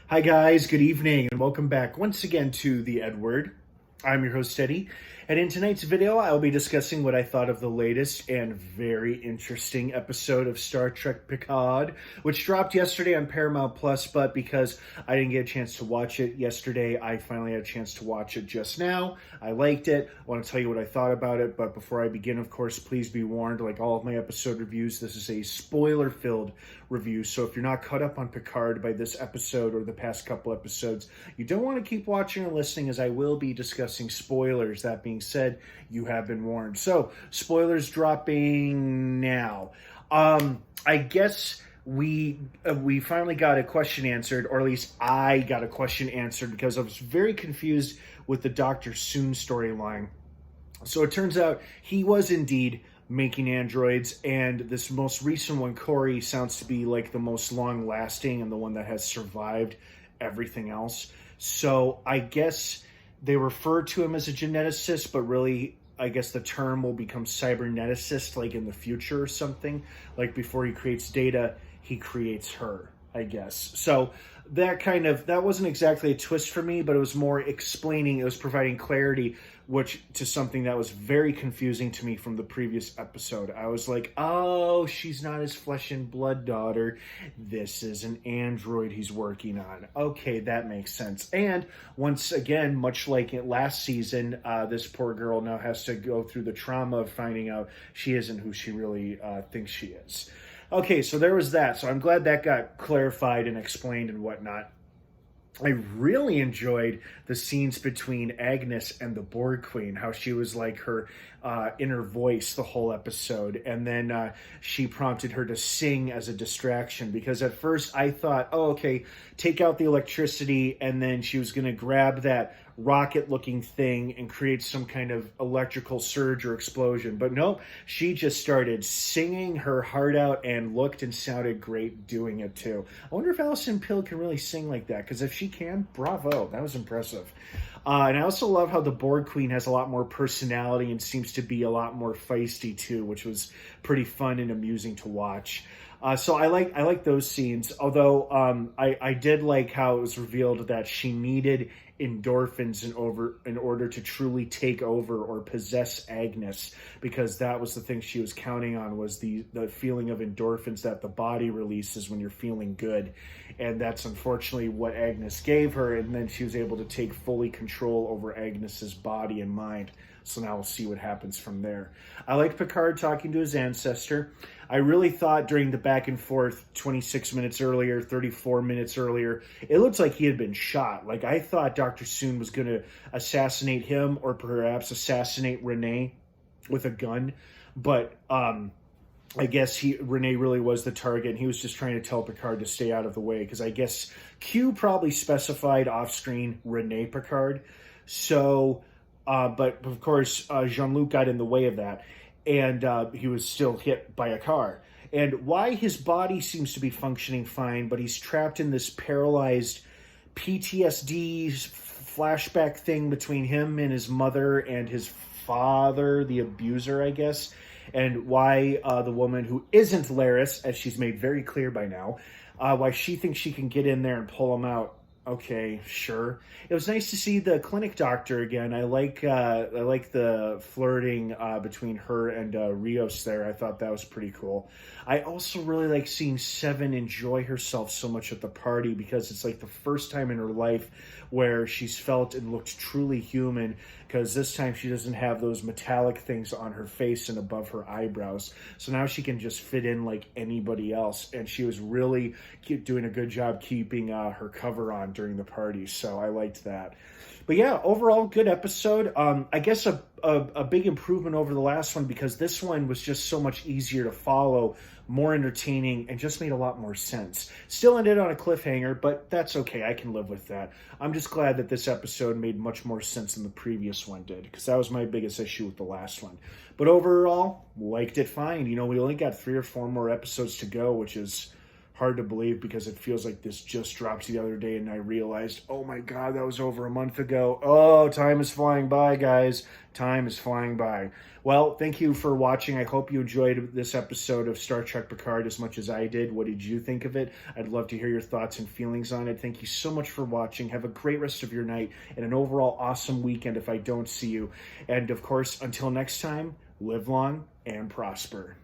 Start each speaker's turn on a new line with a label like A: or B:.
A: Hi guys, good evening, and welcome back once again to the EdWord. I'm your host Eddie, and in tonight's video I'll be discussing what I thought of the latest and very interesting episode of Star Trek Picard, which dropped yesterday on Paramount Plus, but because I didn't get a chance to watch it yesterday, I finally had a chance to watch it just now. I liked it. I want to tell you what I thought about it, but before I begin, of course, please be warned, like all of my episode reviews, this is a spoiler-filled review, so if you're not caught up on Picard by this episode or the past couple episodes, you don't want to keep watching or listening, as I will be discussing spoilers. That being said, you have been warned. So, spoilers dropping now. I guess we finally got a question answered, or at least I got a question answered, because I was very confused with the Dr. Soon storyline. So it turns out he was indeed making androids, and this most recent one, Corey, sounds to be like the most long-lasting and the one that has survived everything else. So I guess they refer to him as a geneticist, but really, I guess the term will become cyberneticist, like in the future or something. Like before he creates Data, he creates her, I guess. So that wasn't exactly a twist for me, but it was more explaining, it was providing clarity, which to something that was very confusing to me from the previous episode. I was like, oh, she's not his flesh and blood daughter. This is an android he's working on. Okay, that makes sense. And once again, much like last season, this poor girl now has to go through the trauma of finding out she isn't who she really thinks she is. Okay, so there was that. So I'm glad that got clarified and explained and whatnot. I really enjoyed the scenes between Agnes and the Borg Queen, how she was like her inner voice the whole episode. And then she prompted her to sing as a distraction, because at first I thought, oh, okay, take out the electricity, and then she was going to grab that rocket-looking thing and create some kind of electrical surge or explosion. But nope, she just started singing her heart out and looked and sounded great doing it too. I wonder if Alison Pill can really sing like that, because if she can, bravo, that was impressive. And I also love how the Borg Queen has a lot more personality and seems to be a lot more feisty too, which was pretty fun and amusing to watch. So I like those scenes, although I did like how it was revealed that she needed endorphins in order to truly take over or possess Agnes, because that was the thing she was counting on, was the feeling of endorphins that the body releases when you're feeling good. And that's unfortunately what Agnes gave her, and then she was able to take fully control over Agnes's body and mind. So now we'll see what happens from there. I liked Picard talking to his ancestor. I really thought during the back and forth 26 minutes earlier, 34 minutes earlier, it looked like he had been shot. Like, I thought Dr. Soon was going to assassinate him, or perhaps assassinate Renee with a gun. But I guess Renee really was the target, and he was just trying to tell Picard to stay out of the way, because I guess Q probably specified off-screen Renee Picard. So, but of course, Jean-Luc got in the way of that, and he was still hit by a car. And why his body seems to be functioning fine, but he's trapped in this paralyzed PTSD flashback thing between him and his mother and his father, the abuser, I guess. And why the woman who isn't Laris, as she's made very clear by now, why she thinks she can get in there and pull him out. Okay, sure. It was nice to see the clinic doctor again. I like the flirting between her and Rios there. I thought that was pretty cool. I also really like seeing Seven enjoy herself so much at the party, because it's like the first time in her life where she's felt and looked truly human, because this time she doesn't have those metallic things on her face and above her eyebrows. So now she can just fit in like anybody else, and she was really doing a good job keeping her cover on during the party, so I liked that. But yeah, overall, good episode. I guess a big improvement over the last one, because this one was just so much easier to follow, more entertaining, and just made a lot more sense. Still ended on a cliffhanger, but that's okay. I can live with that. I'm just glad that this episode made much more sense than the previous one did, because that was my biggest issue with the last one. But overall, liked it fine. You know, we only got 3 or 4 more episodes to go, which is hard to believe because it feels like this just dropped the other day and I realized, oh my God, that was over a month ago. Oh, time is flying by, guys. Time is flying by. Well, thank you for watching. I hope you enjoyed this episode of Star Trek Picard as much as I did. What did you think of it? I'd love to hear your thoughts and feelings on it. Thank you so much for watching. Have a great rest of your night and an overall awesome weekend if I don't see you. And of course, until next time, live long and prosper.